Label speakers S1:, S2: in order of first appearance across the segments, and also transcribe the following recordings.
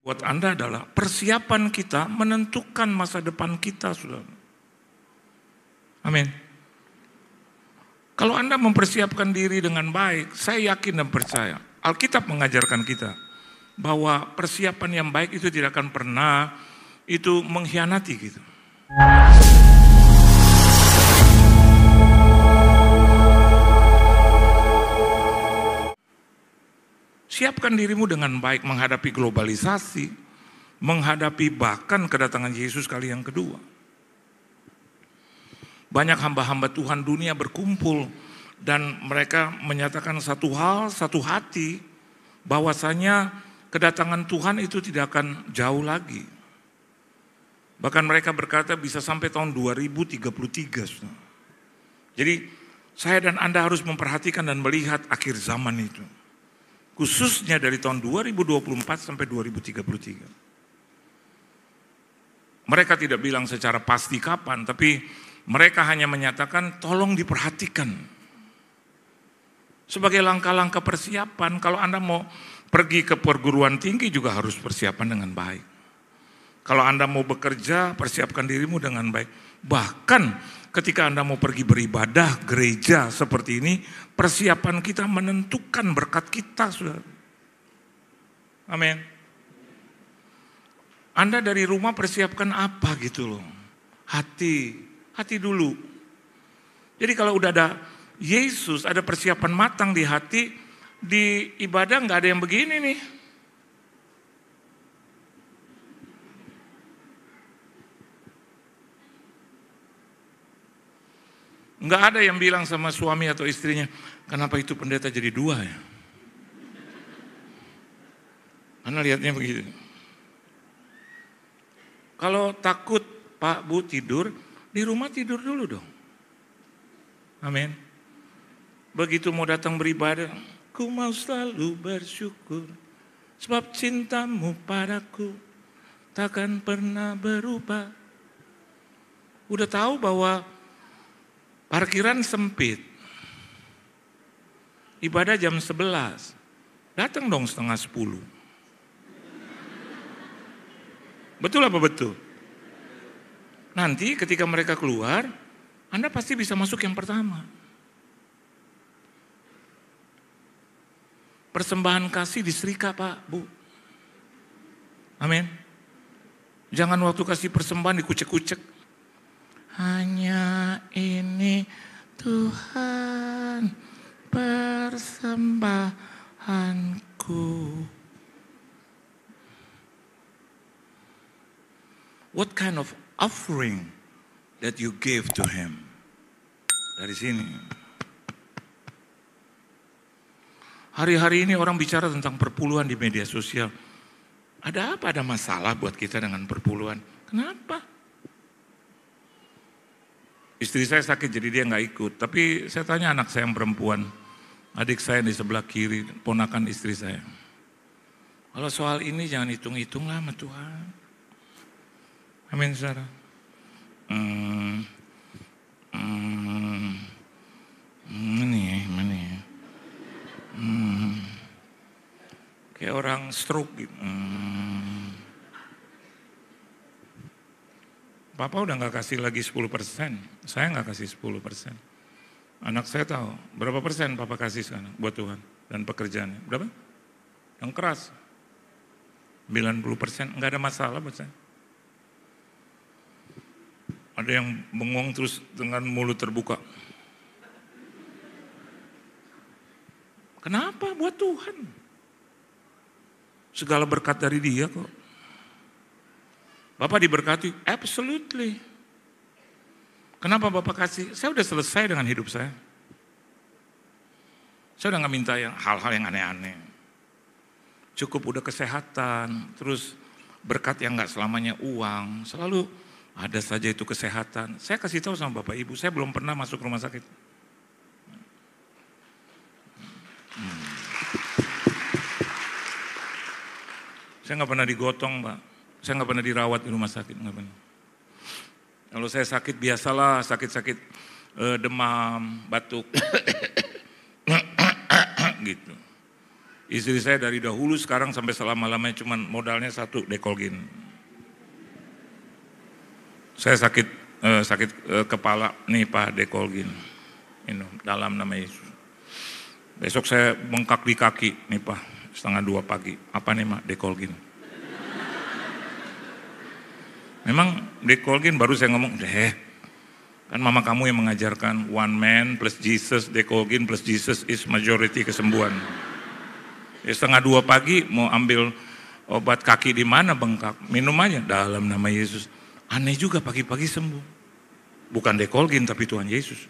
S1: buat Anda adalah persiapan kita menentukan masa depan kita, saudara. Amin. Kalau Anda mempersiapkan diri dengan baik, saya yakin dan percaya, Alkitab mengajarkan kita bahwa persiapan yang baik itu tidak akan pernah itu mengkhianati kita. Siapkan dirimu dengan baik menghadapi globalisasi, menghadapi bahkan kedatangan Yesus kali yang kedua. Banyak hamba-hamba Tuhan dunia berkumpul dan mereka menyatakan satu hal, satu hati, bahwasanya kedatangan Tuhan itu tidak akan jauh lagi. Bahkan mereka berkata bisa sampai tahun 2033. Jadi saya dan Anda harus memperhatikan dan melihat akhir zaman itu. Khususnya dari tahun 2024 sampai 2033. Mereka tidak bilang secara pasti kapan, tapi mereka hanya menyatakan tolong diperhatikan. Sebagai langkah-langkah persiapan, kalau Anda mau pergi ke perguruan tinggi juga harus persiapan dengan baik. Kalau Anda mau bekerja, persiapkan dirimu dengan baik. Bahkan ketika Anda mau pergi beribadah, gereja seperti ini, persiapan kita menentukan berkat kita, saudara. Amin. Anda dari rumah persiapkan apa gitu loh. Hati dulu. Jadi kalau udah ada Yesus, ada persiapan matang di hati, di ibadah nggak ada yang begini nih. Nggak ada yang bilang sama suami atau istrinya, kenapa itu pendeta jadi dua ya? Karena lihatnya begitu. Kalau takut Pak Bu tidur, di rumah tidur dulu dong. Amin. Begitu mau datang beribadah, ku mau selalu bersyukur, sebab cintamu padaku takkan pernah berubah. Udah tahu bahwa parkiran sempit. Ibadah jam 11. Datang dong 9:30. Betul apa betul? Nanti ketika mereka keluar, Anda pasti bisa masuk yang pertama. Persembahan kasih diserika Pak, Bu. Amin. Jangan waktu kasih persembahan dikucek-kucek. Hanya ini Tuhan persembahanku. What kind of offering that you give to Him? Dari sini. Hari-hari ini orang bicara tentang perpuluhan di media sosial. Ada apa? Ada masalah buat kita dengan perpuluhan? Kenapa? Istri saya sakit jadi dia nggak ikut. Tapi saya tanya anak saya yang perempuan, adik saya di sebelah kiri, ponakan istri saya. Kalau soal ini jangan hitung-hitung lah sama Tuhan. Amin, saudara. Mana ya? Kayak orang stroke gitu. Papa udah gak kasih lagi 10%, saya gak kasih 10%. Anak saya tahu, berapa persen Papa kasih sekarang buat Tuhan dan pekerjaannya. Berapa? Yang keras. 90%, gak ada masalah buat saya. Ada yang bengong terus dengan mulut terbuka. Kenapa? Buat Tuhan. Segala berkat dari Dia kok. Bapak diberkati? Absolutely. Kenapa Bapak kasih? Saya udah selesai dengan hidup saya. Saya udah gak minta yang hal-hal yang aneh-aneh. Cukup udah kesehatan, terus berkat yang gak selamanya uang. Selalu ada saja itu kesehatan. Saya kasih tahu sama Bapak Ibu, saya belum pernah masuk rumah sakit. Saya gak pernah digotong, Pak. Saya nggak pernah dirawat di rumah sakit, nggak pernah. Kalau saya sakit biasalah, sakit-sakit demam, batuk, gitu. Istri saya dari dahulu sekarang sampai selama-lamanya cuma modalnya satu, Dekolgin. Saya sakit kepala, nih Pak, Dekolgin. Minum dalam nama Yesus. Besok saya bengkak di kaki, nih Pak, 1:30 pagi. Apa nih Mak? Dekolgin. Memang Dekolgin baru saya ngomong, kan mama kamu yang mengajarkan one man plus Jesus, Dekolgin plus Jesus is majority kesembuhan. Ya 1:30 pagi mau ambil obat kaki di mana bengkak, minum aja dalam nama Yesus. Aneh juga pagi-pagi sembuh. Bukan Dekolgin tapi Tuhan Yesus.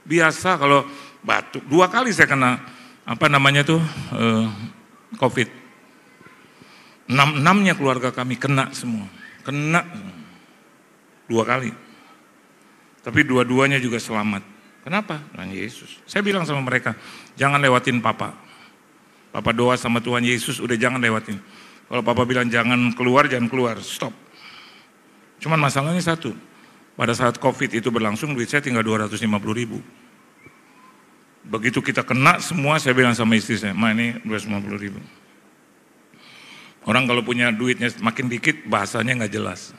S1: Biasa kalau batuk, 2 kali saya kena COVID. 6-6-nya keluarga kami kena semua. Kena 2 kali. Tapi dua-duanya juga selamat. Kenapa? Tuhan Yesus. Saya bilang sama mereka, jangan lewatin Papa. Papa doa sama Tuhan Yesus, udah jangan lewatin. Kalau Papa bilang jangan keluar, stop. Cuman masalahnya satu, pada saat COVID itu berlangsung, duit saya tinggal 250.000. Begitu kita kena semua, saya bilang sama istri saya, Ma ini 250.000. Orang kalau punya duitnya makin dikit, bahasanya nggak jelas.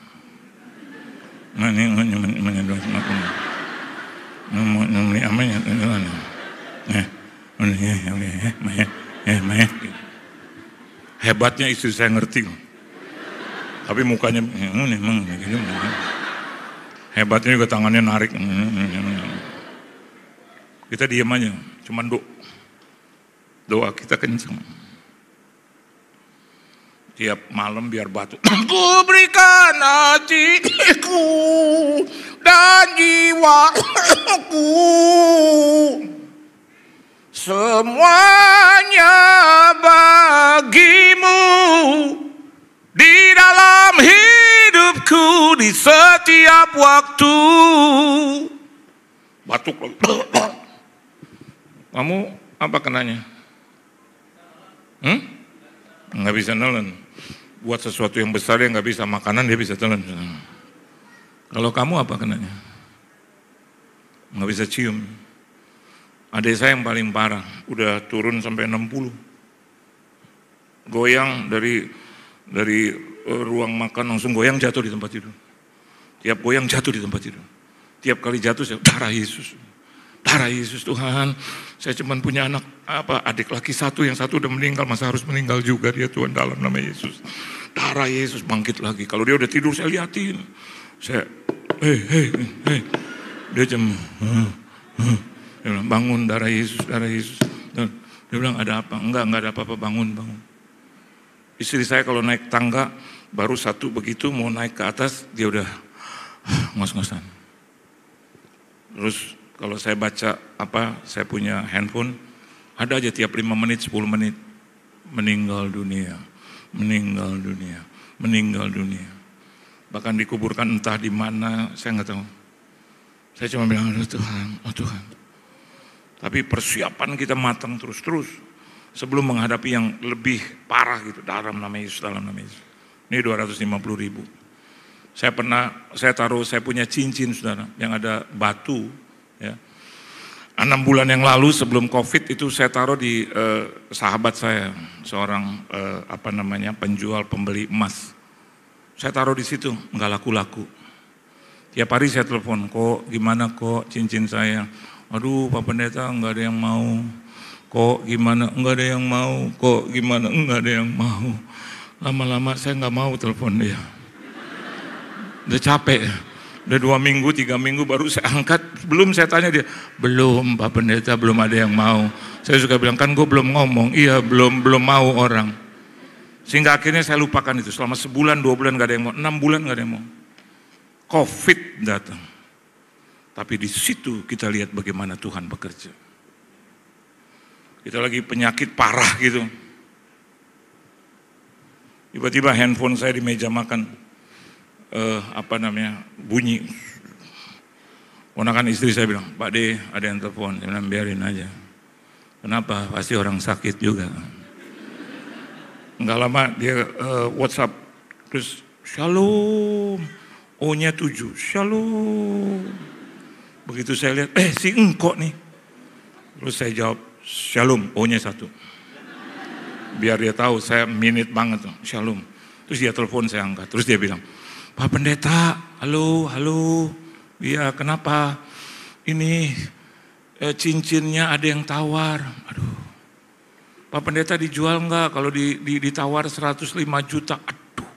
S1: Nah ini hebatnya istri saya ngerti, tapi mukanya hebatnya juga tangannya narik. Kita diam aja, cuman doa kita kenceng. Tiap malam biar batuk. Ku berikan hatiku dan jiwaku, semuanya bagimu, di dalam hidupku di setiap waktu. Batuk lagi. Kamu apa kenanya? Nggak bisa nelen. Buat sesuatu yang besar dia nggak bisa, makanan dia bisa telan. Kalau kamu apa kenanya? Nggak bisa cium. Adik saya yang paling parah, udah turun sampai 60. Goyang dari ruang makan langsung goyang jatuh di tempat tidur. Tiap goyang jatuh di tempat tidur. Tiap kali jatuh saya, darah Yesus. Darah Yesus Tuhan, saya cuma punya adik laki satu, yang satu udah meninggal, masa harus meninggal juga dia Tuhan, dalam nama Yesus. Darah Yesus bangkit lagi, kalau dia udah tidur saya liatin. Saya, hei. Dia cuma, dia bilang bangun darah Yesus. Dia bilang ada apa? Enggak ada apa-apa, bangun. Istri saya kalau naik tangga, baru satu begitu mau naik ke atas, dia udah ngos-ngosan. Terus kalau saya baca saya punya handphone, ada aja tiap 5 menit, 10 menit, meninggal dunia. Bahkan dikuburkan entah di mana, saya nggak tahu. Saya cuma bilang, oh Tuhan. Tapi persiapan kita matang terus sebelum menghadapi yang lebih parah gitu, dalam nama Yesus. Ini 250.000. Saya punya cincin saudara, yang ada batu. Ya. 6 bulan yang lalu sebelum COVID itu saya taruh di sahabat saya, seorang penjual pembeli emas. Saya taruh di situ, nggak laku-laku. Tiap hari saya telepon, kok gimana kok cincin saya? Aduh Pak Pendeta nggak ada yang mau. Kok gimana? Nggak ada yang mau. Kok gimana? Nggak ada yang mau. Lama-lama saya nggak mau telepon dia. Udah capek. Udah 2 minggu, 3 minggu baru saya angkat. Belum saya tanya dia, belum Pak Pendeta, belum ada yang mau. Saya suka bilang, kan gue belum ngomong. Iya belum mau orang. Sehingga akhirnya saya lupakan itu. Selama sebulan, 2 bulan gak ada yang mau, 6 bulan gak ada yang mau. COVID datang. Tapi di situ kita lihat bagaimana Tuhan bekerja. Kita lagi penyakit parah gitu. Tiba-tiba handphone saya di meja makan. Bunyi. Ponakan istri saya bilang, Pak D ada yang telepon. Saya bilang biarin aja. Kenapa? Pasti orang sakit juga. Enggak lama dia WhatsApp, terus Shalom, O-nya 7, Shalom. Begitu saya lihat, si engkau nih. Terus saya jawab, Shalom, O-nya 1. Biar dia tahu saya minit banget tuh, Shalom. Terus dia telepon, saya angkat. Terus dia bilang, Pak Pendeta, halo. Iya, kenapa? Ini cincinnya ada yang tawar. Aduh, Pak Pendeta dijual enggak? Kalau ditawar 105 juta. Aduh,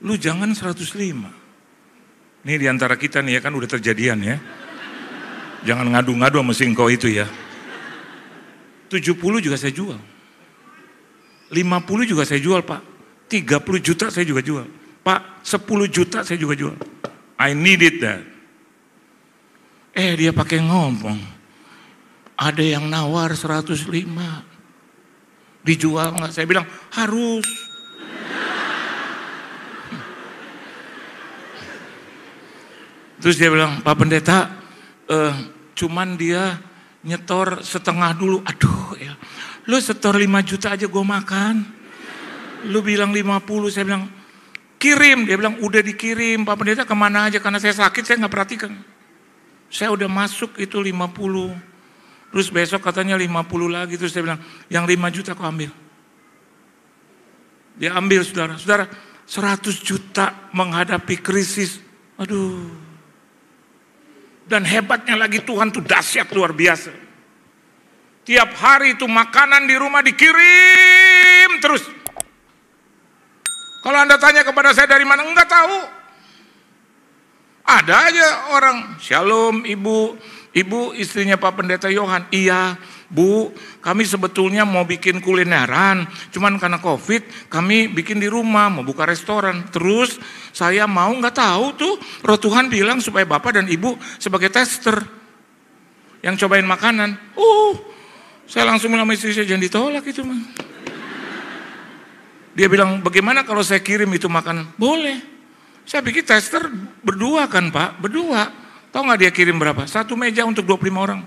S1: lu jangan 105. Ini diantara kita nih ya, kan udah terjadian ya. Jangan ngadu-ngadu sama singko itu ya. 70 juga saya jual. 50 juga saya jual, Pak. 30 juta saya juga jual. Pak, 10 juta saya juga jual. I needed that. Dia pakai ngomong. Ada yang nawar 105. Dijual enggak? Saya bilang, harus. Terus dia bilang, Pak Pendeta, cuman dia nyetor setengah dulu. Aduh ya, lu setor 5 juta aja gue makan. Lu bilang 50, saya bilang kirim. Dia bilang udah dikirim Pak Pendeta, kemana aja, karena saya sakit saya nggak perhatikan. Saya udah masuk itu 50. Terus besok katanya 50 lagi. Terus saya bilang yang 5 juta kau ambil. Dia ambil saudara. 100 juta menghadapi krisis. Aduh. Dan hebatnya lagi Tuhan tuh dahsyat luar biasa. Tiap hari itu makanan di rumah dikirim terus. Kalau Anda tanya kepada saya dari mana, enggak tahu. Ada aja orang, Shalom ibu istrinya Pak Pendeta Yohan. Iya Bu, kami sebetulnya mau bikin kulineran, cuman karena COVID kami bikin di rumah, mau buka restoran. Terus saya mau, nggak tahu tuh, Roh Tuhan bilang supaya Bapak dan Ibu sebagai tester yang cobain makanan. Saya langsung bilang sama istri saya, jangan ditolak itu mah. Dia bilang, bagaimana kalau saya kirim itu makanan? Boleh. Saya bikin tester berdua kan Pak, berdua. Tahu nggak dia kirim berapa? 1 meja untuk 25 orang.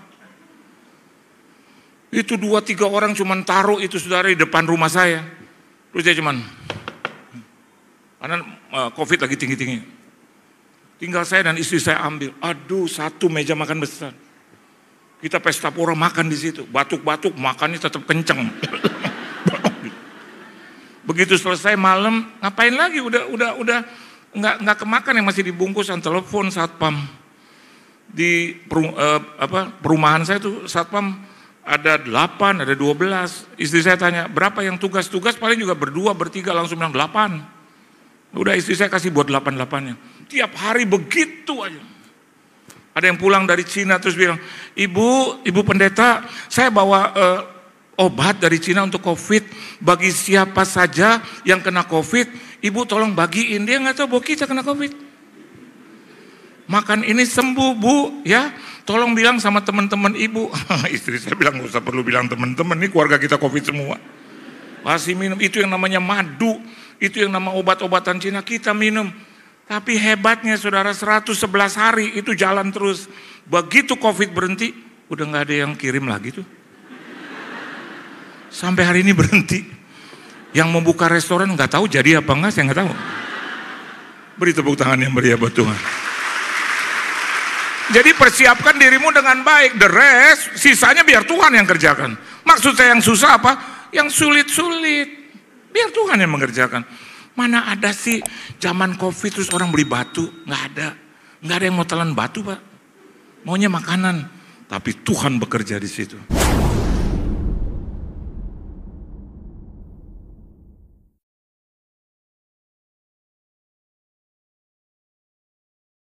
S1: Itu 2-3 orang cuman taruh itu saudara di depan rumah saya. Terus dia cuman, karena COVID lagi tinggi-tinggi. Tinggal saya dan istri saya ambil. Aduh, 1 meja makan besar. Kita pesta pora makan di situ. Batuk-batuk, makannya tetap kenceng. Begitu selesai malam, ngapain lagi? Udah nggak kemakan, yang masih dibungkusan. Telepon satpam di perumahan saya tuh satpam. Ada 8, ada 12. Istri saya tanya, berapa yang tugas-tugas? Paling juga berdua, bertiga, langsung bilang 8. Udah istri saya kasih buat 8-8-nya. Tiap hari begitu aja. Ada yang pulang dari Cina terus bilang, Ibu Pendeta, saya bawa obat dari Cina untuk COVID. Bagi siapa saja yang kena COVID, Ibu tolong bagiin. Dia nggak tahu bahwa kita kena COVID. Makan ini sembuh Bu, ya. Tolong bilang sama teman-teman Ibu. Istri saya bilang nggak usah perlu bilang teman-teman, ini keluarga kita COVID semua. Masih minum, itu yang namanya madu, itu yang nama obat-obatan Cina kita minum. Tapi hebatnya saudara, 111 hari itu jalan terus. Begitu COVID berhenti, udah nggak ada yang kirim lagi tuh. Sampai hari ini berhenti. Yang mau buka restoran nggak tahu jadi apa enggak, saya nggak tahu. Beri tepuk tangan yang meriah buat Tuhan. Jadi persiapkan dirimu dengan baik. The rest, sisanya biar Tuhan yang kerjakan. Maksud saya yang susah apa? Yang sulit-sulit. Biar Tuhan yang mengerjakan. Mana ada sih zaman COVID terus orang beli batu? Nggak ada. Nggak ada yang mau telan batu Pak. Maunya makanan. Tapi Tuhan bekerja di situ.